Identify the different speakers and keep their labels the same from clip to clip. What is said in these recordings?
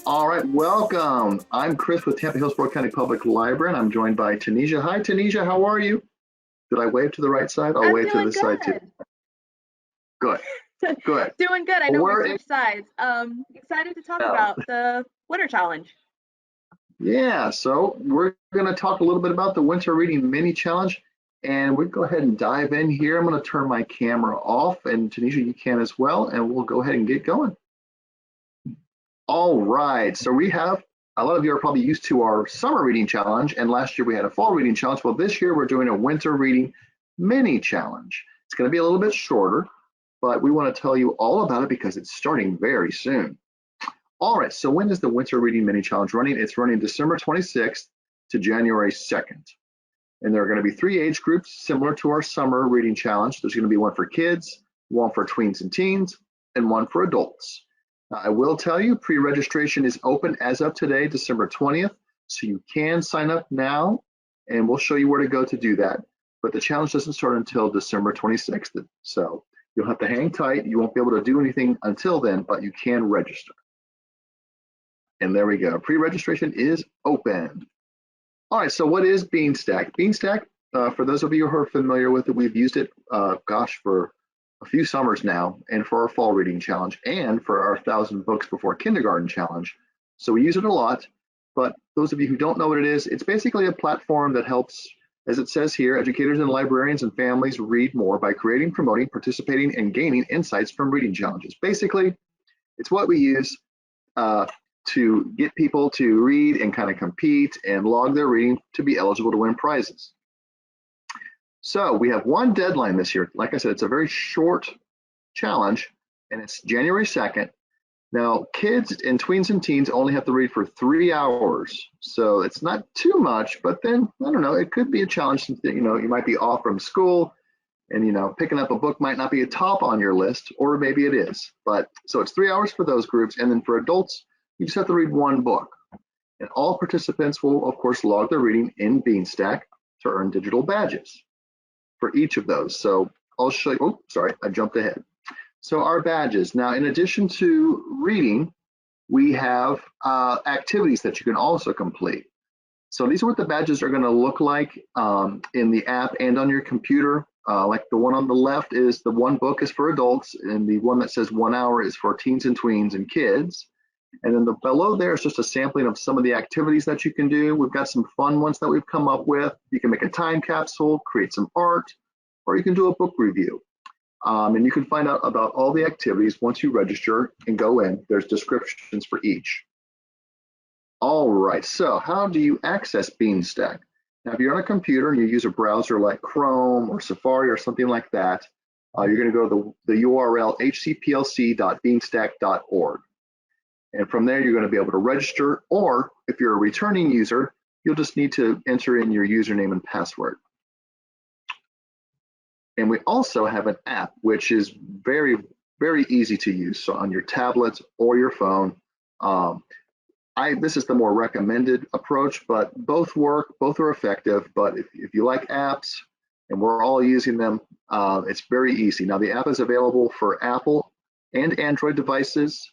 Speaker 1: All right, welcome. I'm Chris with Tampa Hillsborough County Public Library, and I'm joined by Tanisha. Hi, Tanisha, how are you? Did I wave to the right side? I'll
Speaker 2: I'm
Speaker 1: wave to
Speaker 2: doing
Speaker 1: this side too.
Speaker 2: good.
Speaker 1: Good, good.
Speaker 2: Doing good. I
Speaker 1: Well,
Speaker 2: know we switched sides. Excited to talk about the Winter Challenge.
Speaker 1: yeah, so we're going to talk a little bit about the Winter Reading Mini Challenge, and we'll go ahead and dive in here. I'm going to turn my camera off, and Tanisha, you can as well, and we'll go ahead and get going. All right, so we have, a lot of you are probably used to our summer reading challenge, and last year we had a fall reading challenge. Well, this year we're doing a winter reading mini challenge. It's going to be a little bit shorter, but we want to tell you all about it because it's starting very soon. All right, so when is the winter reading mini challenge running? It's running December 26th to January 2nd. And there are going to be 3 age groups similar to our summer reading challenge. There's going to be one for kids, one for tweens and teens, and one for adults. I will tell you, pre-registration is open as of today, December 20th, so you can sign up now, and we'll show you where to go to do that. But the challenge doesn't start until December 26th, so you'll have to hang tight. You won't be able to do anything until then, but you can register. And there we go. Pre-registration is open. All right, so what is Beanstack? Beanstack, for those of you who are familiar with it, we've used it, for a few summers now, and for our fall reading challenge, and for our 1,000 books before kindergarten challenge. So we use it a lot, but those of you who don't know what it is, it's basically a platform that helps, as it says here, educators and librarians and families read more by creating, promoting, participating, and gaining insights from reading challenges. Basically, it's what we use to get people to read and kind of compete and log their reading to be eligible to win prizes. So we have one deadline this year. Like I said, it's a very short challenge, and it's January 2nd. Now, kids and tweens and teens only have to read for 3 hours. So it's not too much, but then, I don't know, it could be a challenge. You know, you might be off from school, and, you know, picking up a book might not be a top on your list, or maybe it is. But so it's 3 hours for those groups. And then for adults, you just have to read one book. And all participants will, of course, log their reading in Beanstack to earn digital badges for each of those. So I'll show you, oh, sorry, I jumped ahead. So our badges. Now, in addition to reading, we have activities that you can also complete. So these are what the badges are going to look like in the app and on your computer. Like the one on the left is the one book is for adults, and the one that says 1 hour is for teens and tweens and kids. And then below there is just a sampling of some of the activities that you can do. We've got some fun ones that we've come up with. You can make a time capsule, create some art, or you can do a book review. And you can find out about all the activities once you register and go in. There's descriptions for each. All right, so how do you access Beanstack? Now, if you're on a computer and you use a browser like Chrome or Safari or something like that, you're going to go to the URL hcplc.beanstack.org. And from there, you're going to be able to register, or if you're a returning user, you'll just need to enter in your username and password. And we also have an app, which is very, very easy to use. So on your tablet or your phone, this is the more recommended approach, but both work, both are effective. But if you like apps, and we're all using them, it's very easy. Now, the app is available for Apple and Android devices.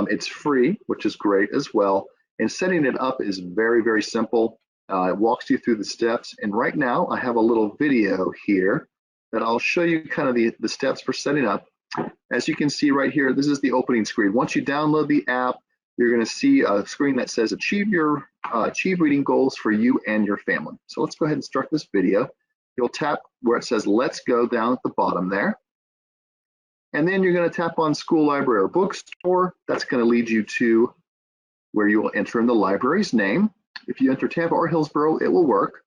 Speaker 1: It's free, which is great as well. And setting it up is very, very simple. It walks you through the steps. And right now I have a little video here that I'll show you kind of the steps for setting up. As you can see right here, this is the opening screen. Once you download the app, you're going to see a screen that says achieve reading goals for you and your family. So let's go ahead and start this video. You'll tap where it says let's go down at the bottom there. And then you're going to tap on school, library, or bookstore. That's going to lead you to where you will enter in the library's name. If you enter Tampa or Hillsborough, it will work.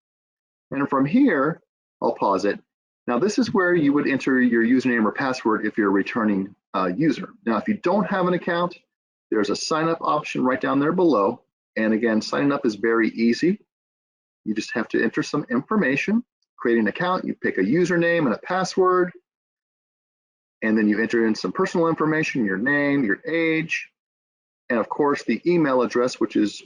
Speaker 1: And from here, I'll pause it. Now, this is where you would enter your username or password if you're a returning user. Now, if you don't have an account, there's a sign up option right down there below. And again, signing up is very easy. You just have to enter some information, create an account, you pick a username and a password. And then you enter in some personal information, your name, your age, and of course the email address, which is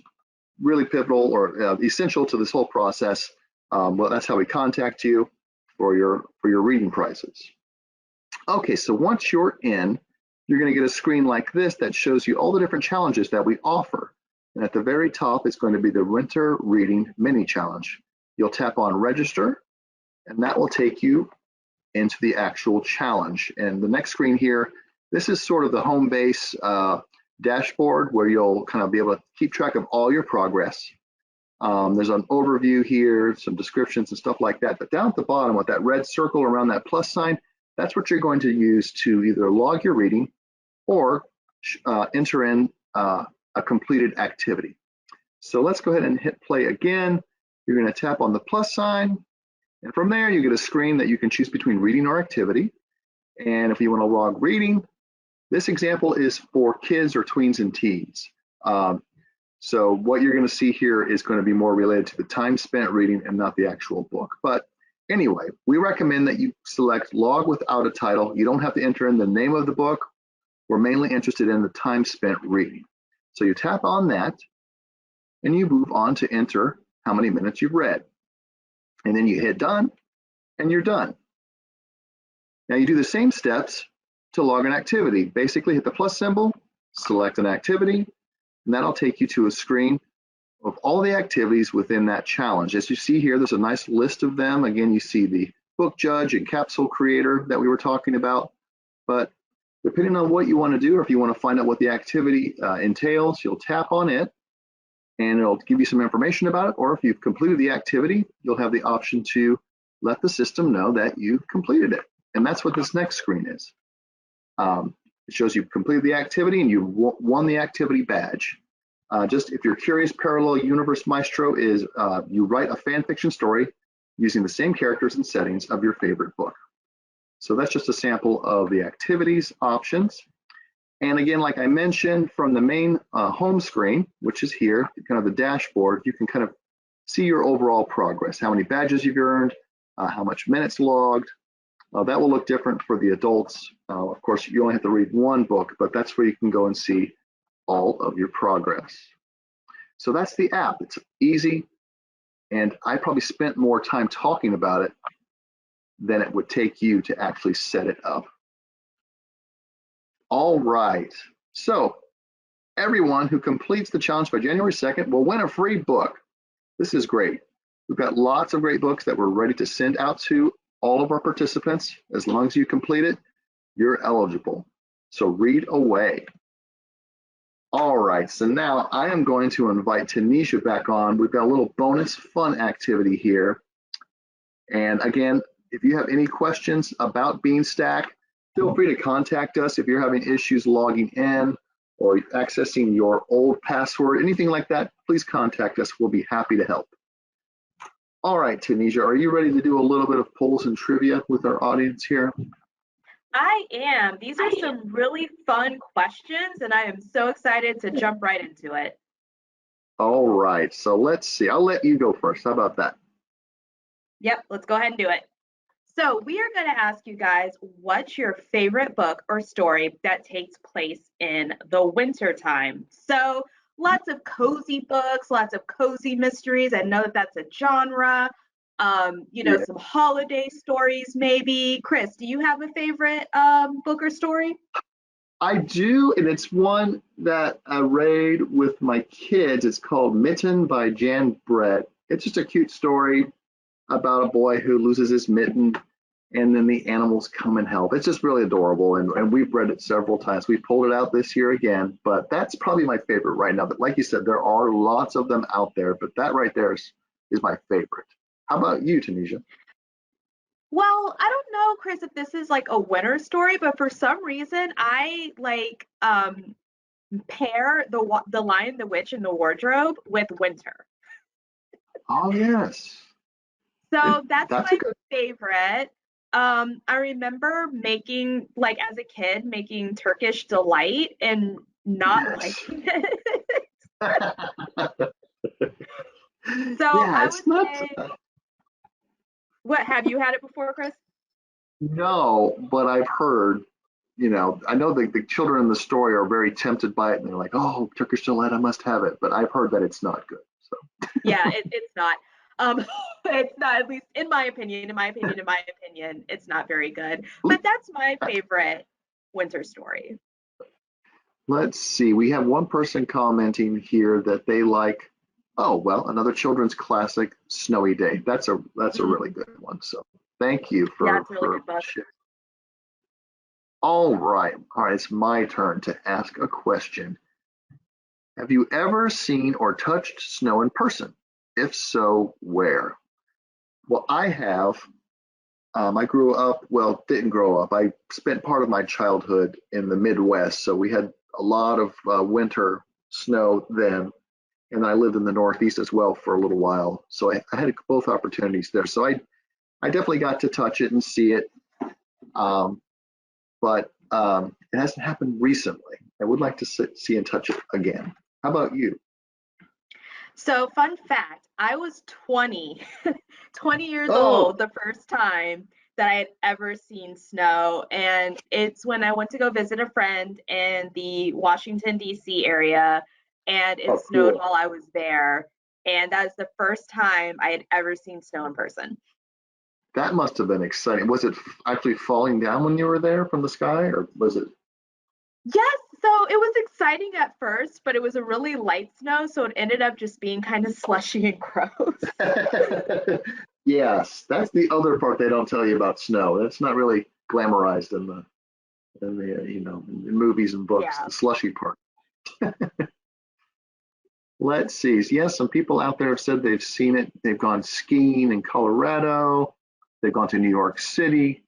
Speaker 1: really pivotal or essential to this whole process. Well, that's how we contact you for your reading prizes. Okay, so once you're in, you're going to get a screen like this that shows you all the different challenges that we offer. And at the very top, it's going to be the Winter Reading Mini Challenge. You'll tap on Register, and that will take you into the actual challenge. And the next screen here, this is sort of the home base dashboard where you'll kind of be able to keep track of all your progress. There's an overview here, some descriptions and stuff like that. But down at the bottom with that red circle around that plus sign, that's what you're going to use to either log your reading or enter in a completed activity. So let's go ahead and hit play again. You're going to tap on the plus sign, and from there you get a screen that you can choose between reading or activity. And if you want to log reading, this example is for kids or tweens and teens. So what you're going to see here is going to be more related to the time spent reading and not the actual book. But anyway, we recommend that you select log without a title. You don't have to enter in the name of the book. We're mainly interested in the time spent reading. So you tap on that and you move on to enter how many minutes you've read. And then you hit done and you're done. Now you do the same steps to log an activity. Basically hit the plus symbol, select an activity, and that'll take you to a screen of all the activities within that challenge. As you see here, there's a nice list of them. Again, you see the book judge and capsule creator that we were talking about. But depending on what you want to do, or if you want to find out what the activity entails, you'll tap on it and it'll give you some information about it. Or if you've completed the activity, you'll have the option to let the system know that you've completed it. And that's what this next screen is. It shows you've completed the activity and you've won the activity badge. Just if you're curious, Parallel Universe Maestro is you write a fan fiction story using the same characters and settings of your favorite book. So that's just a sample of the activities options. And again, like I mentioned, from the main home screen, which is here, kind of the dashboard, you can kind of see your overall progress, how many badges you've earned, how much minutes logged. That will look different for the adults. Of course, you only have to read one book, but that's where you can go and see all of your progress. So that's the app. It's easy, and I probably spent more time talking about it than it would take you to actually set it up. All right, so everyone who completes the challenge by January 2nd will win a free book. This is great. We've got lots of great books that we're ready to send out to all of our participants. As long as you complete it, you're eligible. So read away. All right, so now I am going to invite Tanisha back on. We've got a little bonus fun activity here. And again, if you have any questions about Beanstack, feel free to contact us. If you're having issues logging in or accessing your old password, anything like that, please contact us. We'll be happy to help. All right, Tanisha, are you ready to do a little bit of polls and trivia with our audience here?
Speaker 2: I am. These are some really fun questions, and I am so excited to jump right into it.
Speaker 1: All right, so let's see. I'll let you go first. How about that?
Speaker 2: Yep, let's go ahead and do it. So we are going to ask you guys, what's your favorite book or story that takes place in the winter time? So lots of cozy books, lots of cozy mysteries. I know that that's a genre. You know, some holiday stories maybe. Chris, do you have a favorite book or story?
Speaker 1: I do, and it's one that I read with my kids. It's called Mitten by Jan Brett. It's just a cute story about a boy who loses his mitten, and then the animals come and help. It's just really adorable, and we've read it several times. We pulled it out this year again, but that's probably my favorite right now. But like you said, there are lots of them out there, but that right there is my favorite. How about you, Tanisha?
Speaker 2: Well, I don't know, Chris, if this is like a winter story, but for some reason I like pair the Lion, the Witch, and the Wardrobe with winter.
Speaker 1: Oh yes.
Speaker 2: So that's my
Speaker 1: good
Speaker 2: favorite. I remember making, like as a kid, making Turkish delight and not liking it. So
Speaker 1: Yeah,
Speaker 2: I
Speaker 1: it's
Speaker 2: would
Speaker 1: not.
Speaker 2: say, what, have you had it before, Chris?
Speaker 1: No, but I've heard, I know the children in the story are very tempted by it and they're like, oh, Turkish delight, I must have it. But I've heard that it's not good. So
Speaker 2: Yeah, it's not. It's not, at least in my opinion, it's not very good. But that's my favorite winter story.
Speaker 1: Let's see. We have one person commenting here that they like, oh, well, another children's classic, Snowy Day. That's a really
Speaker 2: Mm,
Speaker 1: good one. So thank you
Speaker 2: yeah,
Speaker 1: for
Speaker 2: it's a really good book.
Speaker 1: sharing. All right. All right, it's my turn to ask a question. Have you ever seen or touched snow in person? If so, where? Well, I have. I grew up, well, didn't grow up. I spent part of my childhood in the Midwest, so we had a lot of winter snow then, and I lived in the Northeast as well for a little while. So I had both opportunities there. So I definitely got to touch it and see it, um, but it hasn't happened recently. I would like to see and touch it again. How about you?
Speaker 2: So, fun fact, I was 20, 20 years
Speaker 1: Oh,
Speaker 2: old the first time that I had ever seen snow. And it's when I went to go visit a friend in the Washington, D.C. area, and it
Speaker 1: oh,
Speaker 2: snowed
Speaker 1: cool.
Speaker 2: while I was there. And that was the first time I had ever seen snow in person.
Speaker 1: That must have been exciting. Was it actually falling down when you were there from the sky, or was it?
Speaker 2: Yes, so it was exciting at first, but it was a really light snow, so it ended up just being kind of slushy and gross.
Speaker 1: Yes, that's the other part they don't tell you about snow. That's not really glamorized in the in movies and books.
Speaker 2: Yeah.
Speaker 1: The slushy part. Let's see. Yes, some people out there have said they've seen it. They've gone skiing in Colorado. They've gone to New York City.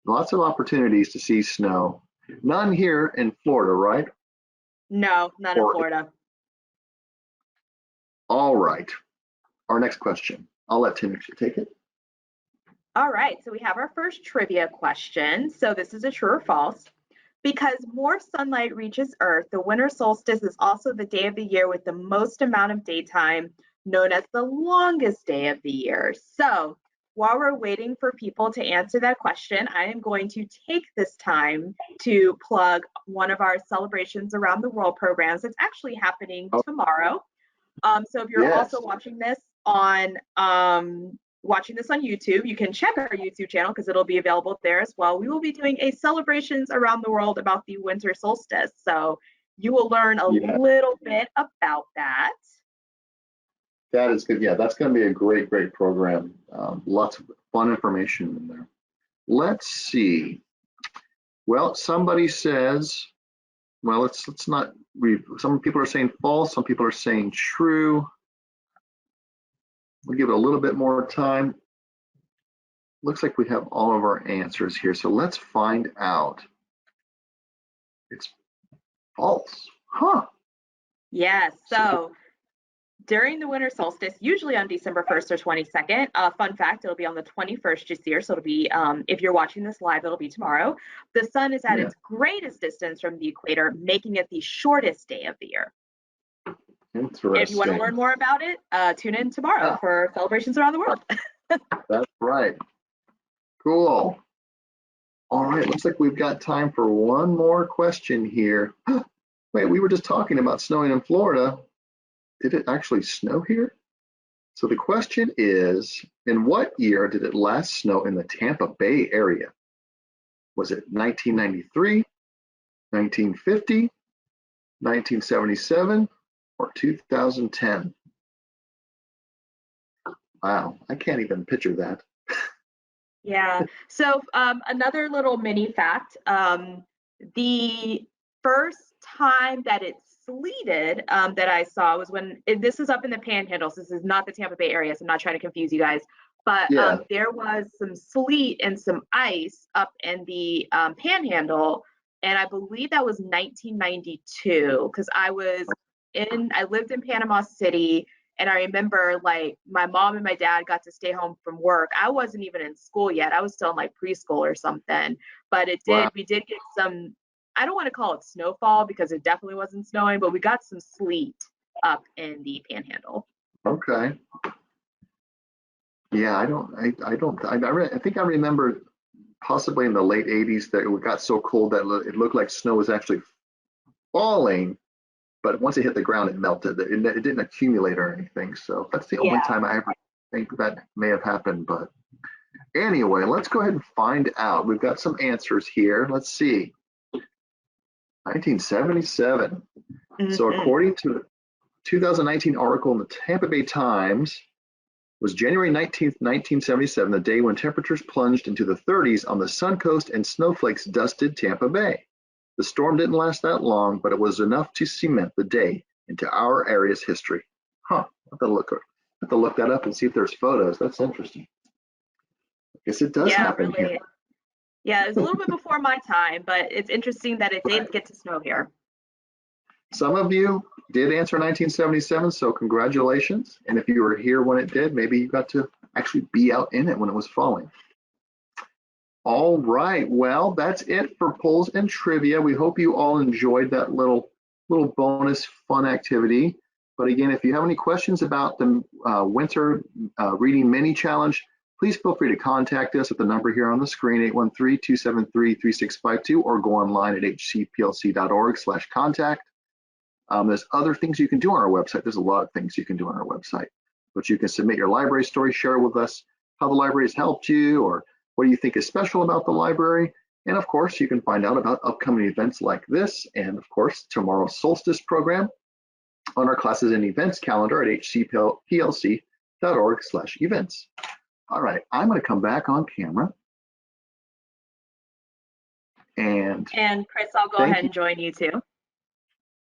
Speaker 1: Lots of opportunities to see snow. None here in Florida, right?
Speaker 2: No, not in
Speaker 1: Or
Speaker 2: Florida.
Speaker 1: all right. Our next question. I'll let Tim actually take it.
Speaker 2: All right, so we have our first trivia question. So this is a true or false. Because more sunlight reaches Earth, the winter solstice is also the day of the year with the most amount of daytime, known as the longest day of the year. So while we're waiting for people to answer that question, I am going to take this time to plug one of our celebrations around the world programs. It's actually happening
Speaker 1: Oh,
Speaker 2: tomorrow. So if you're also
Speaker 1: yes.
Speaker 2: watching this on YouTube, you can check our YouTube channel because it'll be available there as well. We will be doing a celebrations around the world about the winter solstice. So you will learn a
Speaker 1: Yeah,
Speaker 2: little bit about that.
Speaker 1: that is good. Yeah, that's going to be a great program. Lots of fun information in there. Let's see. Well, somebody says, well, let's not read. Some people are saying false. Some people are saying true. We'll give it a little bit more time. Looks like we have all of our answers here. So let's find out. It's false. Huh.
Speaker 2: Yes.
Speaker 1: So,
Speaker 2: So during the winter solstice, usually on December 1st or 22nd. Fun fact, it'll be on the 21st this year. So it'll be, if you're watching this live, it'll be tomorrow. The sun is at
Speaker 1: yeah,
Speaker 2: its greatest distance from the equator, making it the shortest day of the year. If you want to learn
Speaker 1: interesting.
Speaker 2: more about it, tune in tomorrow
Speaker 1: Yeah,
Speaker 2: for celebrations around the world.
Speaker 1: that's right. Cool. All right, looks like we've got time for one more question here. Wait, we were just talking about snowing in Florida. Did it actually snow here? So the question is, in what year did it last snow in the Tampa Bay area? Was it 1993, 1950, 1977, or 2010? Wow, I can't even picture that.
Speaker 2: Yeah. So another little mini fact: the first time that it sleeted that I saw was this is up in the Panhandle. So this is not the Tampa Bay area. So I'm not trying to confuse you guys. But
Speaker 1: Yeah,
Speaker 2: there was some sleet and some ice up in the Panhandle, and I believe that was 1992 because I lived in Panama City, and I remember like my mom and my dad got to stay home from work. I wasn't even in school yet. I was still in like preschool or something. But
Speaker 1: wow,
Speaker 2: we did get some, I don't want to call it snowfall because it definitely wasn't snowing, but we got some sleet up in the Panhandle.
Speaker 1: okay. Yeah, I think I remember possibly in the late 80s that it got so cold that it looked like snow was actually falling, but once it hit the ground, it melted. It didn't accumulate or anything. So that's the only
Speaker 2: Yeah.
Speaker 1: time I ever think that may have happened. But anyway, let's go ahead and find out. We've got some answers here. Let's see. 1977. So
Speaker 2: Mhm.
Speaker 1: according to the 2019 article in the Tampa Bay Times, was January 19th, 1977, the day when temperatures plunged into the 30s on the Suncoast and snowflakes dusted Tampa Bay. The storm didn't last that long, but it was enough to cement the day into our area's history. Huh, have to look that up and see if there's photos. That's interesting. I guess it does
Speaker 2: Yeah,
Speaker 1: happen here.
Speaker 2: really. Yeah, it was a little bit before my time, but it's interesting that it
Speaker 1: Right.
Speaker 2: did get to snow here.
Speaker 1: Some of you did answer 1977, so congratulations. And if you were here when it did, maybe you got to actually be out in it when it was falling. All right, well, that's it for polls and trivia. We hope you all enjoyed that little bonus fun activity. But again, if you have any questions about the winter reading mini challenge, please feel free to contact us at the number here on the screen, 813-273-3652, or go online at hcplc.org/contact. There's other things you can do on our website. There's a lot of things you can do on our website, but you can submit your library story, share with us how the library has helped you, or what do you think is special about the library. And of course, you can find out about upcoming events like this, and of course, tomorrow's Solstice program on our classes and events calendar at hcplc.org/events. All right, I'm going to come back on camera. And
Speaker 2: Chris, I'll go ahead and join you too.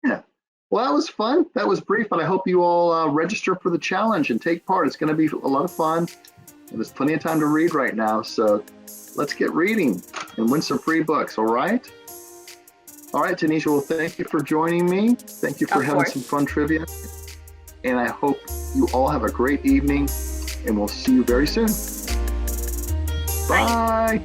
Speaker 1: Yeah. Well, that was fun. That was brief, but I hope you all register for the challenge and take part. It's going to be a lot of fun. And there's plenty of time to read right now. So let's get reading and win some free books. All right. All right, Tanisha. Well, thank you for joining me. Thank you for having some fun trivia. And I hope you all have a great evening, and we'll see you very soon. Bye.